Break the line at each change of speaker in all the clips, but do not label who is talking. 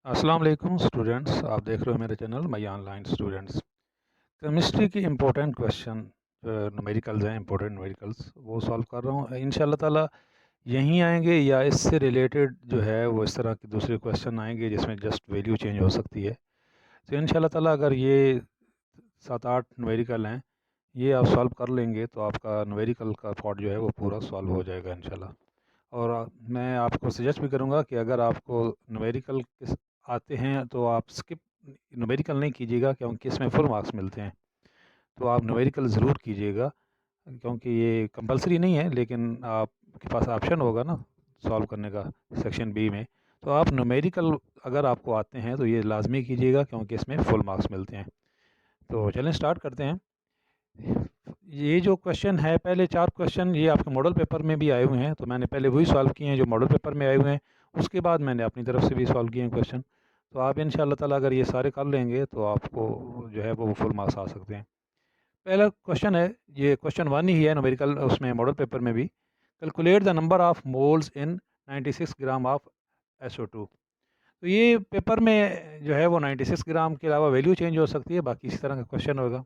अस्सलाम वालेकुम स्टूडेंट्स, आप देख रहे हो मेरे चैनल मई ऑनलाइन स्टूडेंट्स। केमिस्ट्री की इम्पोर्टेंट क्वेश्चन न्यूमेरिकल्स हैं, इम्पोर्टेंट न्यूमेरिकल्स वो सॉल्व कर रहा हूँ इंशाल्लाह ताला। यहीं आएंगे या इससे रिलेटेड जो है वो इस तरह के दूसरे क्वेश्चन आएंगे जिसमें जस्ट वैल्यू चेंज हो सकती है। तो इंशाल्लाह ताला अगर ये 7-8 न्यूमेरिकल हैं, ये आप सॉल्व कर लेंगे तो आपका न्यूमेरिकल का थॉट जो है वो पूरा सॉल्व हो जाएगा इंशाल्लाह। और मैं आपको सजेस्ट भी करूँगा कि अगर आपको न्यूमेरिकल आते हैं तो आप स्किप न्यूमेरिकल नहीं कीजिएगा, क्योंकि इसमें फुल मार्क्स मिलते हैं। तो आप न्यूमेरिकल ज़रूर कीजिएगा, क्योंकि ये कंपलसरी नहीं है, लेकिन आपके पास ऑप्शन होगा ना सॉल्व करने का सेक्शन बी में। तो आप न्यूमेरिकल अगर आपको आते हैं तो ये लाजमी कीजिएगा, क्योंकि इसमें फुल मार्क्स मिलते हैं। तो चलें स्टार्ट करते हैं। ये जो क्वेश्चन है, पहले 4 क्वेश्चन ये आपके मॉडल पेपर में भी आए हुए हैं, तो मैंने पहले वही सॉल्व किए हैं जो मॉडल पेपर में आए हुए हैं। उसके बाद मैंने अपनी तरफ से भी सॉल्व किए हैं क्वेश्चन। तो आप इंशाल्लाह ताला अगर ये सारे कर लेंगे तो आपको जो है वो फुल मार्क्स आ सकते हैं। पहला क्वेश्चन है, ये क्वेश्चन 1 ही है न्यूमेरिकल उसमें मॉडल पेपर में भी। Calculate the number of moles in 96 gram of SO2। तो ये पेपर में जो है वो 96 ग्राम के अलावा वैल्यू चेंज हो सकती है, बाकी इसी तरह का क्वेश्चन होगा।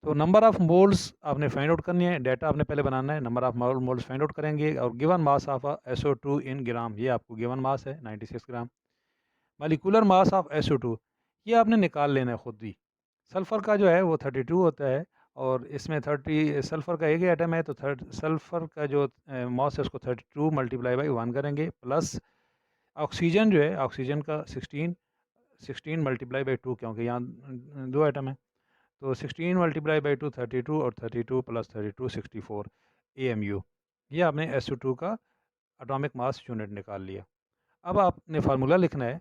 तो नंबर ऑफ़ मोल्स आपने फाइंड आउट करनी है, डाटा आपने पहले बनाना है, number of moles find out करेंगे और गिवन मास ऑफ SO2 इन ग्राम, ये आपको गिवन मास है 96 ग्राम। मॉलिक्यूलर मास ऑफ SO2 ये आपने निकाल लेना है खुद ही। सल्फ़र का जो है वो 32 होता है, और इसमें 30 सल्फ़र का एक ही एटम है, तो सल्फ़र का जो मास है उसको 32 मल्टीप्लाई बाई 1 करेंगे, प्लस ऑक्सीजन जो है ऑक्सीजन का 16 मल्टीप्लाई बाई 2, क्योंकि यहाँ 2 एटम है। तो 16 मल्टीप्लाई बाई 2 32, और 32 प्लस 32 64 AMU। ये आपने SO2 का एटॉमिक मास यूनिट निकाल लिया। अब आपने फार्मूला लिखना है।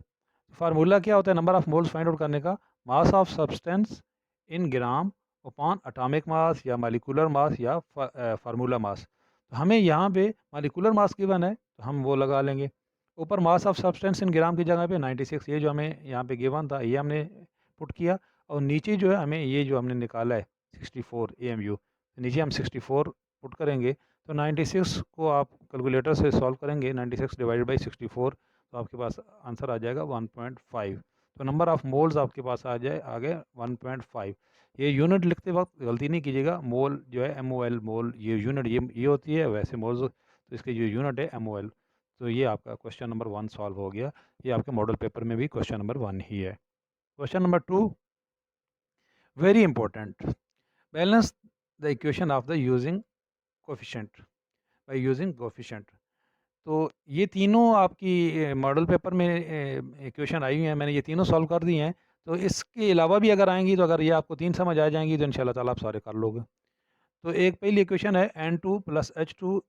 फार्मूला क्या होता है number of moles find out करने का? Mass of substance in gram upon atomic mass या मॉलिक्यूलर मास या फार्मूला मास। तो हमें यहाँ पे मॉलिक्यूलर मास गिवन है तो हम वो लगा लेंगे। ऊपर मास ऑफ सब्सटेंस इन ग्राम की जगह पे 96, ये जो हमें यहाँ पे गिवन था ये हमने पुट किया, और नीचे जो है हमें ये जो हमने निकाला है 64 AMU, तो नीचे हम 64 पुट करेंगे। तो 96 को आप कैलकुलेटर से सॉल्व करेंगे, 96 डिवाइडेड बाई 64, तो आपके पास आंसर आ जाएगा 1.5। तो नंबर ऑफ़ मोल्स आपके पास आ गए 1.5। ये यूनिट लिखते वक्त गलती नहीं कीजिएगा, मोल जो है MOL, मोल ये यूनिट ये होती है, वैसे मोल्स तो इसके जो यूनिट है MOL। तो ये आपका क्वेश्चन नंबर 1 सॉल्व हो गया। ये आपके मॉडल पेपर में भी क्वेश्चन नंबर 1 ही है। Question number 2 very important. Balance the equation of the using coefficient by using coefficient. तो ये तीनों आपकी मॉडल पेपर में इक्वेशन आई हुई हैं, मैंने ये तीनों सॉल्व कर दी हैं। तो इसके अलावा भी अगर आएंगी, तो अगर ये आपको 3 समझ आ जाएंगी तो इंशाल्लाह ताला आप सारे कर लोगे। तो एक पहली इक्वेशन है N2 प्लस H2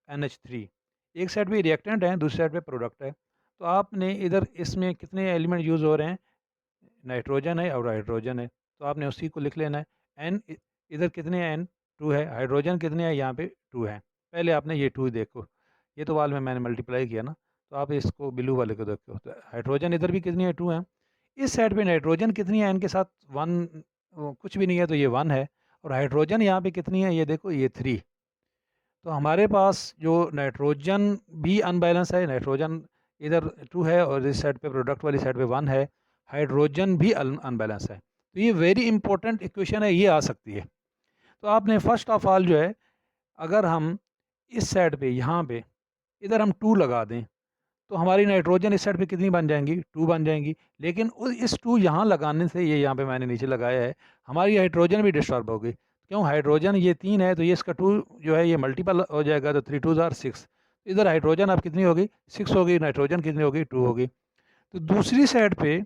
NH3। एक साइड पे रिएक्टेंट है, दूसरी साइड पे प्रोडक्ट है। तो आपने इधर इसमें कितने एलिमेंट यूज़ हो रहे हैं? नाइट्रोजन है और हाइड्रोजन है, तो आपने उसी को लिख लेना है। एन इधर कितने हैं? एन 2 है। हाइड्रोजन कितने हैं? यहाँ पे 2 है। पहले आपने ये 2 देखो, ये तो वाल में मैंने मल्टीप्लाई किया ना, तो आप इसको ब्लू वाले को देखो, तो हाइड्रोजन इधर भी कितनी है? 2 है। इस साइड पे नाइट्रोजन कितनी है? एन के साथ 1 कुछ भी नहीं है, तो ये 1 है। और हाइड्रोजन यहाँ पे कितनी है? ये देखो, ये 3। तो हमारे पास जो नाइट्रोजन भी अनबैलेंस है, नाइट्रोजन इधर 2 है और इस साइड पे प्रोडक्ट वाली साइड पे 1 है। हाइड्रोजन भी अनबैलेंस है। तो ये वेरी इंपॉर्टेंट इक्वेशन है, ये आ सकती है। तो आपने फर्स्ट ऑफ ऑल जो है, अगर हम इस साइड पे यहाँ पे इधर हम 2 लगा दें, तो हमारी नाइट्रोजन इस साइड पे कितनी बन जाएंगी? 2 बन जाएंगी। लेकिन इस 2 यहाँ लगाने से, ये यहाँ पे मैंने नीचे लगाया है, हमारी हाइड्रोजन भी डिस्टर्ब होगी। क्यों? हाइड्रोजन ये 3 है, तो ये इसका 2 जो है ये मल्टीपल हो जाएगा, तो 3 2 आर 6। इधर हाइड्रोजन अब कितनी होगी? 6 होगी। नाइट्रोजन कितनी होगी? 2 होगी। तो दूसरी साइड पे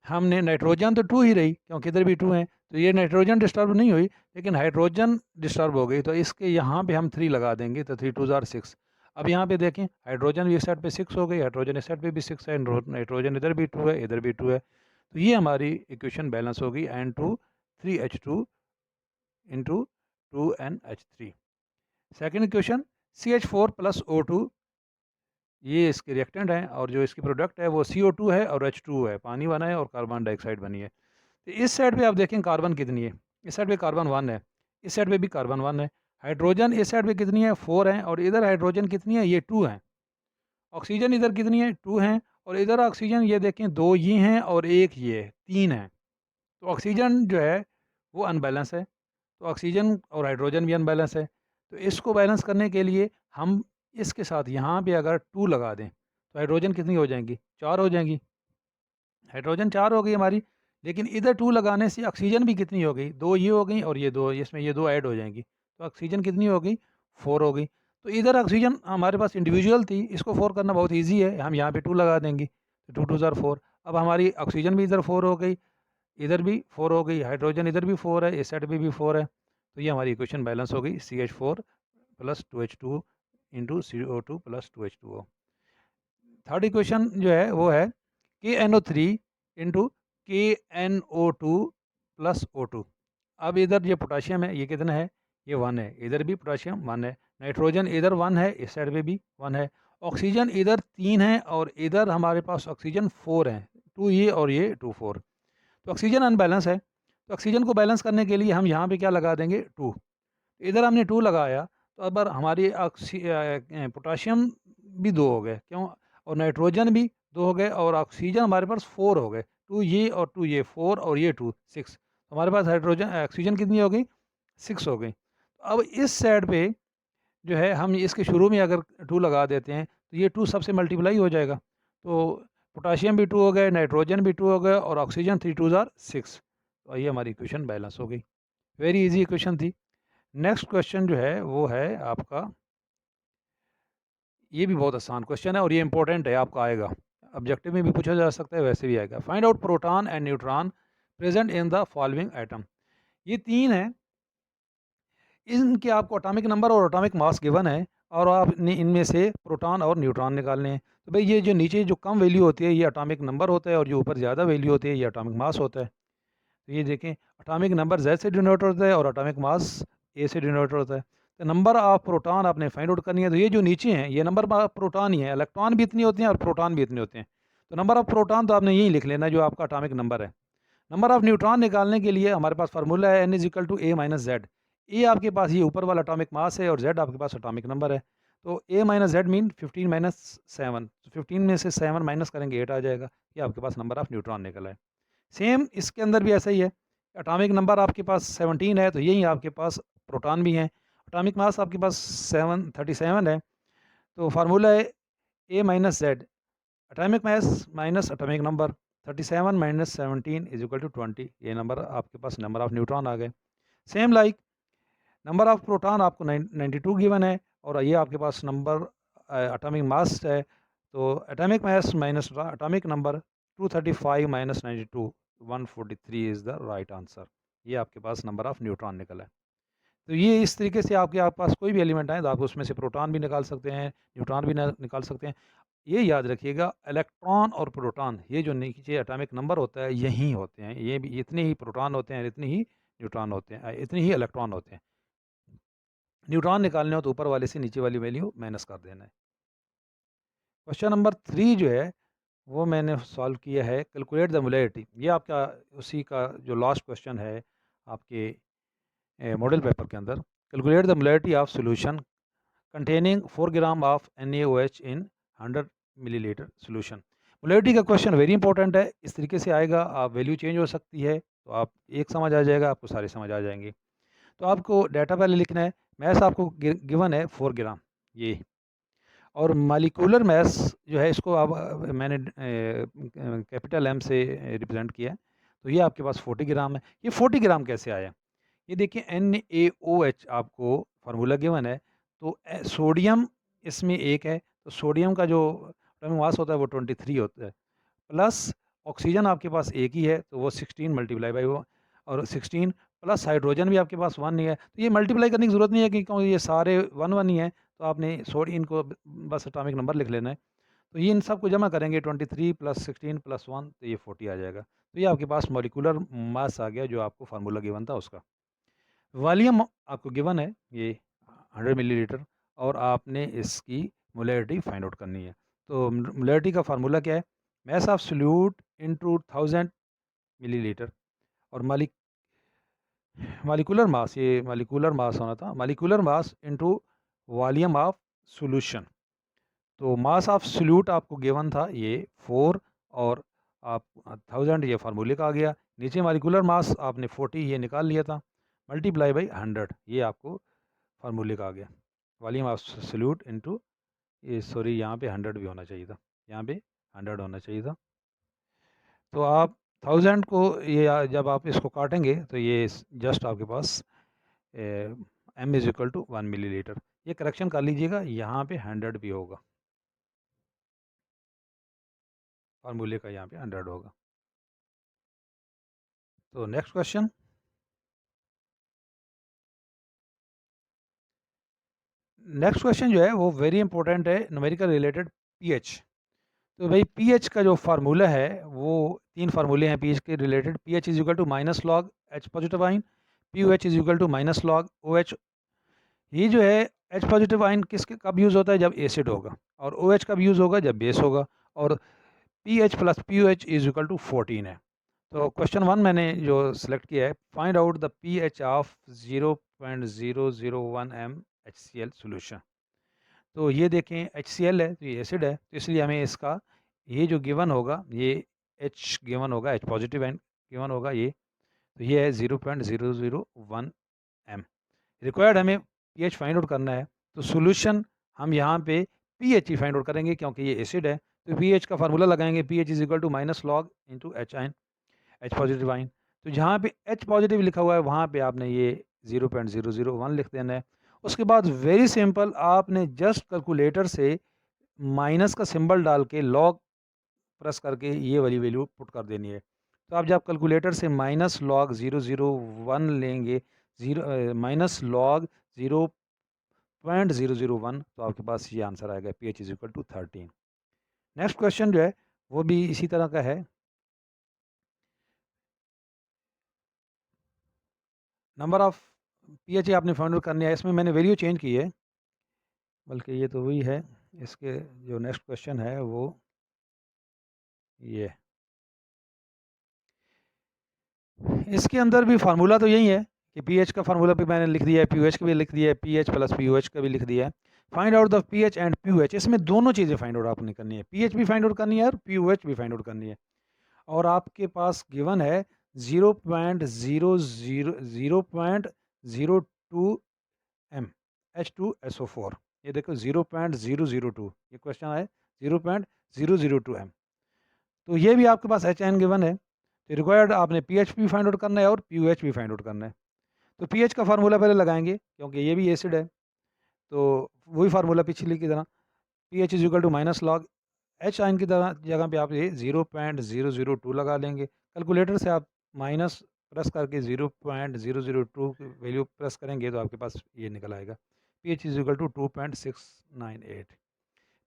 हमने नाइट्रोजन तो 2 ही रही, क्योंकि इधर भी 2 हैं, तो ये नाइट्रोजन डिस्टर्ब नहीं हुई, लेकिन हाइड्रोजन डिस्टर्ब हो गई। तो इसके यहाँ पे हम 3 लगा देंगे, तो 3 2 आर 6। अब यहाँ पे देखें, हाइड्रोजन भी इस साइड पे 6 हो गई, हाइड्रोजन इस साइड पे भी 6 है, नाइट्रोजन इधर भी 2 है, इधर भी 2 है। तो ये हमारी इक्वेशन बैलेंस होगी N2 3H2 into 2NH3। Second equation CH4 plus O2, ये इसके रिएक्टेंट हैं, और जो इसकी प्रोडक्ट है वो CO2 है और H2 है, पानी बना है और कार्बन डाइऑक्साइड बनी है। तो इस साइड पे आप देखें कार्बन कितनी है? इस साइड पे कार्बन 1 है, इस साइड पे भी कार्बन 1 है। हाइड्रोजन इस साइड पे कितनी है? 4 है, और इधर हाइड्रोजन कितनी है? ये 2 है। ऑक्सीजन इधर कितनी है? 2 हैं, और इधर ऑक्सीजन ये देखें 2 ये हैं और 1 ये है, 3 है। तो ऑक्सीजन जो है वो अनबैलेंस है, तो ऑक्सीजन और हाइड्रोजन भी अनबैलेंस है। तो इसको बैलेंस करने के लिए हम इसके साथ यहाँ पे अगर 2 लगा दें, तो हाइड्रोजन कितनी हो जाएँगी? 4 हो जाएँगी। हाइड्रोजन 4 हो गई हमारी, लेकिन इधर 2 लगाने से ऑक्सीजन भी कितनी हो गई? 2 ये हो गई और ये 2, इसमें ये 2 ऐड हो जाएँगी। तो ऑक्सीजन कितनी हो गई? 4 हो गई। तो इधर ऑक्सीजन हमारे पास इंडिविजुअल थी, इसको 4 करना बहुत ईज़ी है, हम यहाँ पे 2 लगा देंगे। तो 2 2 ज़ार 4। अब हमारी ऑक्सीजन भी इधर 4 हो गई, इधर भी 4 हो गई, हाइड्रोजन इधर भी 4 है, इस साइड पे भी 4 है। तो ये हमारी इक्वेशन बैलेंस हो गई, CH4 plus 2H2 into CO2 plus 2H2O। Third equation जो है वो है KNO3 into KNO2 plus O2। अब इधर ये पोटाशियम है, ये कितना है? ये 1 है, इधर भी पोटाशियम 1 है। नाइट्रोजन इधर 1 है, इस साइड पे भी 1 है। ऑक्सीजन इधर 3 है और इधर हमारे पास ऑक्सीजन 4 है, 2 ये और ये 2 4। तो ऑक्सीजन अनबैलेंस है, तो ऑक्सीजन को बैलेंस करने के लिए हम यहाँ पे क्या लगा देंगे? 2। इधर हमने 2 लगाया, तो अब हमारी पोटाशियम भी 2 हो गए, क्यों? और नाइट्रोजन भी 2 हो गए और ऑक्सीजन हमारे पास 4 हो गए। 2 ये और 2 ये, 4 और ये 2 6। हमारे पास हाइड्रोजन ऑक्सीजन कितनी हो गई? 6 हो गई। अब इस साइड पे जो है हम इसके शुरू में अगर 2 लगा देते हैं, तो ये 2 सबसे मल्टीप्लाई हो जाएगा। तो पोटाशियम भी 2 हो गए, नाइट्रोजन भी 2 हो गए और ऑक्सीजन 3 2 ज़ार 6। तो ये हमारी इक्वेशन बैलेंस हो गई। वेरी ईज़ी इक्वेशन थी। नेक्स्ट क्वेश्चन जो है वो है आपका, ये भी बहुत आसान क्वेश्चन है और ये इंपॉर्टेंट है, आपका आएगा। ऑब्जेक्टिव में भी पूछा जा सकता है, वैसे भी आएगा। Find out proton and neutron present in the following atom. ये 3 है, इनके आपको एटॉमिक नंबर और एटॉमिक मास गिवन है और आपने इनमें से प्रोटॉन और न्यूट्रॉन निकालने हैं। तो भाई ये जो नीचे जो कम वैल्यू होती है ये एटॉमिक नंबर होता है और जो ऊपर ज़्यादा वैल्यू होती है ये एटॉमिक मास होता है। तो ये देखें, एटॉमिक नंबर Z से डिनोट होता है और एटॉमिक मास A से डिनोट होता है। तो नंबर ऑफ प्रोटॉन आपने फाइंड आउट करनी है, तो ये जो नीचे हैं ये नंबर ऑफ प्रोटॉन ही है, इलेक्ट्रॉन भी इतनी होती हैं और प्रोटॉन भी इतने होते हैं। तो नंबर ऑफ प्रोटॉन तो आपने यही लिख लेना जो आपका एटॉमिक नंबर है। नंबर ऑफ न्यूट्रॉन निकालने के लिए हमारे पास फार्मूला है N=A-Z। ए आपके पास ये ऊपर वाला एटॉमिक मास है और Z आपके पास एटॉमिक नंबर है। तो A-Z मीन 15 - 7, तो 15 में से 7 माइनस करेंगे 8 आ जाएगा। ये आपके पास नंबर ऑफ न्यूट्रॉन निकला है। सेम इसके अंदर भी ऐसा ही है, एटॉमिक नंबर आपके पास 17 है, तो यही आपके पास प्रोटॉन भी हैं। एटॉमिक मास आपके पास 37 है, तो फार्मूला है A-Z, atomic mass minus atomic number, 37 minus 17 is equal to 20। ये नंबर आपके पास नंबर ऑफ न्यूट्रॉन आ गए। Same like number of proton आपको 92 गिवन है और ये आपके पास नंबर एटॉमिक मास है, तो atomic mass minus atomic number 235 minus 92, 143 is the right answer. ये आपके पास नंबर ऑफ न्यूट्रॉन निकला है। तो ये इस तरीके से आपके पास कोई भी एलिमेंट आए तो आप उसमें से प्रोटॉन भी निकाल सकते हैं, न्यूट्रॉन भी निकाल सकते हैं। ये याद रखिएगा, इलेक्ट्रॉन और प्रोटॉन ये जो नीचे एटॉमिक नंबर होता है यही होते हैं, ये भी इतने ही प्रोटॉन होते हैं, इतने ही न्यूट्रॉन होते हैं, इतने ही इलेक्ट्रॉन होते हैं। न्यूट्रॉन निकालने हो तो ऊपर वाले से नीचे वाली वैल्यू माइनस कर देना है। क्वेश्चन नंबर 3 जो है वो मैंने सॉल्व किया है, कैलकुलेट द मोलैरिटी। ये आपका उसी का जो लास्ट क्वेश्चन है आपके मॉडल पेपर के अंदर। Calculate the molarity of solution containing 4 gram of NaOH in 100 millilitre solution. Molarity का क्वेश्चन वेरी इंपॉर्टेंट है, इस तरीके से आएगा, आप वैल्यू चेंज हो सकती है, तो आप एक समझ आ जाएगा, आपको सारे समझ आ जाएंगे। तो आपको डाटा पहले लिखना है। मैथ आपको गिवन है 4 ग्राम ये, और मालिकुलर मैस जो है इसको अब मैंने कैपिटल M से रिप्रेजेंट किया है, तो ये आपके पास 40 ग्राम है। ये 40 ग्राम कैसे आया? ये देखिए NaOH आपको फार्मूला गिवन है, तो सोडियम इसमें एक है, तो सोडियम का जो एटॉमिक मास होता है वो 23 होता है, प्लस ऑक्सीजन आपके पास एक ही है तो वो 16 मल्टीप्लाई बाई वो, और 16 प्लस हाइड्रोजन भी आपके पास 1 ही है। तो ये मल्टीप्लाई करने की ज़रूरत नहीं है कि क्योंकि ये सारे 1 1 ही है, तो आपने इनको बस एटॉमिक नंबर लिख लेना है। तो ये इन सब को जमा करेंगे 23 प्लस 16 प्लस 1, तो ये 40 आ जाएगा। तो ये आपके पास मॉलिक्यूलर मास आ गया जो आपको फार्मूला गिवन था उसका। वॉल्यूम आपको गिवन है ये 100 मिलीलीटर, और आपने इसकी मोलैरिटी फाइंड आउट करनी है। तो मोलैरिटी का फार्मूला क्या है? Mass of solute into 1000 millilitre, और मालिकुलर मास, ये मालिकुलर मास होना था, molecular mass into volume of solution. तो मास ऑफ सॉल्यूट आपको गिवन था ये 4 और आप 1000 ये फार्मूले का आ गया। नीचे मॉलिक्यूलर मास आपने 40 ये निकाल लिया था, मल्टीप्लाई बाई 100 ये आपको फार्मूले का आ गया। वॉल्यूम ऑफ सॉल्यूट इनटू ये सॉरी यहाँ पे 100 भी होना चाहिए था, यहाँ पे 100 होना चाहिए था। तो आप 1000 को ये जब आप इसको काटेंगे तो ये जस्ट आपके पास m is equal to 1 millilitre. ये करेक्शन कर लीजिएगा, यहाँ पे 100 भी होगा, फार्मूले का यहाँ पे 100 होगा। तो नेक्स्ट क्वेश्चन, नेक्स्ट क्वेश्चन जो है वो वेरी इंपॉर्टेंट है, न्यूमेरिकल रिलेटेड पीएच। तो भाई पीएच का जो फार्मूला है वो 3 फार्मूले हैं पीएच के related. PH is equal to minus log H positive ion, pOH is equal to minus log OH. ये जो है एच पॉजिटिव आइन किसके कब यूज़ होता है, जब एसिड होगा, और ओएच कब यूज़ होगा, जब बेस होगा। और P H plus P O H is equal to 14 है। तो क्वेश्चन 1 मैंने जो सिलेक्ट किया है, find out the P H of 0.001 M H C L solution. तो ये देखें एच सी एल है तो ये एसिड है, तो इसलिए हमें इसका ये जो गिवन होगा ये एच गिवन होगा, एच पॉजिटिव एन गिवन होगा ये, तो ये है 0.001 एम। रिक्वायर्ड हमें पी एच फाइंड आउट करना है, तो सोल्यूशन हम यहाँ पे पी एच ही फाइंड आउट करेंगे क्योंकि ये एसिड है। तो पी एच का फार्मूला लगाएंगे, P H is equal to minus log into H ion, H positive ion. तो जहाँ पे एच पॉजिटिव लिखा हुआ है वहाँ पे आपने ये 0.001 लिख देना है। उसके बाद वेरी सिंपल, आपने जस्ट कैलकुलेटर से माइनस का सिंबल डाल के लॉग प्रेस करके ये वाली वैल्यू पुट कर देनी है। तो आप जब कैलकुलेटर से माइनस लॉग 001 लेंगे, माइनस लॉग 0.001, तो आपके पास ये आंसर आएगा, P H is equal to 13। Next question जो है वो भी इसी तरह का है। नंबर ऑफ पी एच आपने फाइंड आउट करनी है, इसमें मैंने वैल्यू चेंज की है, बल्कि ये तो वही है। इसके जो नेक्स्ट क्वेश्चन है वो ये, इसके अंदर भी फार्मूला तो यही है कि पीएच का फार्मूला भी मैंने लिख दिया है, पीओएच का भी लिख दिया है, पीएच प्लस पीओएच का भी लिख दिया है। Find out the pH and pOH, इसमें दोनों चीज़ें फाइंड आउट आपने करनी है, पीएच भी फाइंड आउट करनी है और पीओएच भी फाइंड आउट करनी है। और आपके पास गिवन है 0.002 एम H2SO4। ये देखो 0.002, ये क्वेश्चन है 0.002 एम। तो ये भी आपके पास एच एन गिवन है, तो रिक्वायर्ड आपने पी एच भी फाइंड आउट करना है और पी एच भी फाइंड आउट करना है। तो पी एच का फार्मूला पहले लगाएंगे क्योंकि ये भी एसिड है, तो वही फार्मूला पिछली की तरह, P H is equal to minus log H ion की तरह जगह पे आप ये 0.002 लगा लेंगे। कैलकुलेटर से आप माइनस प्रेस करके 0.002 की वैल्यू प्रेस करेंगे तो आपके पास ये निकल आएगा, P H is equal to 2.698।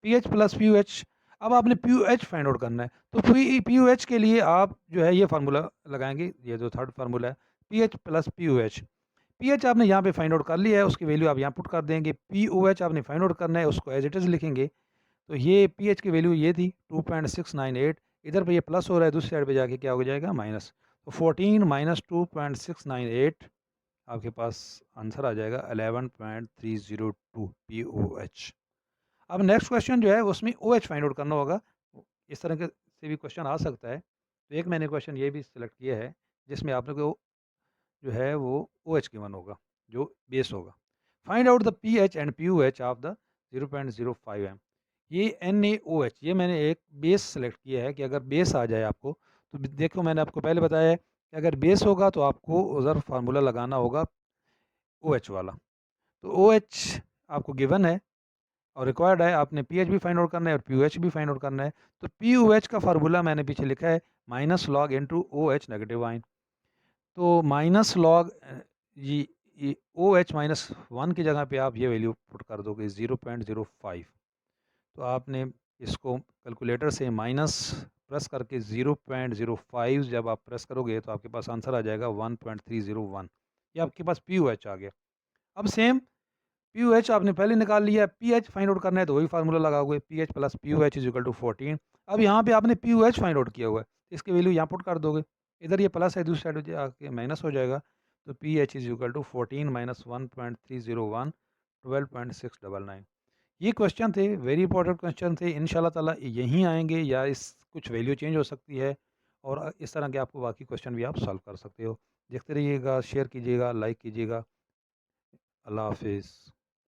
P H plus P H, अब आपने पी एच फाइंड आउट करना है, तो पी एच के लिए आप जो है ये फार्मूला लगाएंगे, ये जो थर्ड फार्मूला है P H plus P H. P H आपने यहाँ पे फाइंड आउट कर लिया है, उसकी वैल्यू आप यहाँ पुट कर देंगे। पी ओ एच आपने फाइंड आउट करना है, उसको एज इट इज़ लिखेंगे। तो ये पी एच की वैल्यू ये थी 2.698, इधर पे ये प्लस हो रहा है, दूसरी साइड पे जाके क्या हो जाएगा, माइनस। तो 14 माइनस 2.698 आपके पास आंसर आ जाएगा 11.302 पी ओ एच। अब नेक्स्ट क्वेश्चन जो है उसमें ओ एच फाइंड आउट करना होगा, इस तरह के से भी क्वेश्चन आ सकता है। तो एक मैंने क्वेश्चन ये भी सिलेक्ट किया है जिसमें आपने को जो है वो ओ एच गिवन होगा, जो बेस होगा। Find out the P H and P U H of the 0.05 M. ये एन ए ओ एच, ये मैंने एक बेस सेलेक्ट किया है कि अगर बेस आ जाए आपको, तो देखो मैंने आपको पहले बताया है कि अगर बेस होगा तो आपको उधर फार्मूला लगाना होगा ओ एच वाला। तो ओ एच आपको गिवन है और रिक्वायर्ड है, आपने पी एच भी फाइंड आउट करना है और पी एच भी फाइंड आउट करना है। तो पी ओ एच का फार्मूला मैंने पीछे लिखा है minus log into O H negative ion. तो माइनस लॉग ये ओ एच माइनस वन की जगह पे आप ये वैल्यू पुट कर दोगे 0.05। तो आपने इसको कैलकुलेटर से माइनस प्रेस करके 0.05 जब आप प्रेस करोगे तो आपके पास आंसर आ जाएगा 1.301। ये आपके पास पी ओ एच आ गया। अब सेम पी ओ एच आपने पहले निकाल लिया, पी एच फाइंड आउट करना है तो वही फार्मूला लगाओगे, P H plus P O H is equal to 14। अब यहाँ पे आपने P O H find out किया हुआ है, इसकी वैल्यू यहाँ पुट कर दोगे, इधर ये प्लस है दूसरी साइड आके माइनस हो जाएगा। तो P H is equal to 14 minus 1.301 12.699। ये क्वेश्चन थे, वेरी इंपॉर्टेंट क्वेश्चन थे। इंशाल्लाह ताला यहीं आएँगे या इस कुछ वैल्यू चेंज हो सकती है और इस तरह के आपको बाकी क्वेश्चन भी आप सॉल्व कर सकते हो। देखते रहिएगा, शेयर कीजिएगा, लाइक कीजिएगा। अल्लाह हाफ़िज़।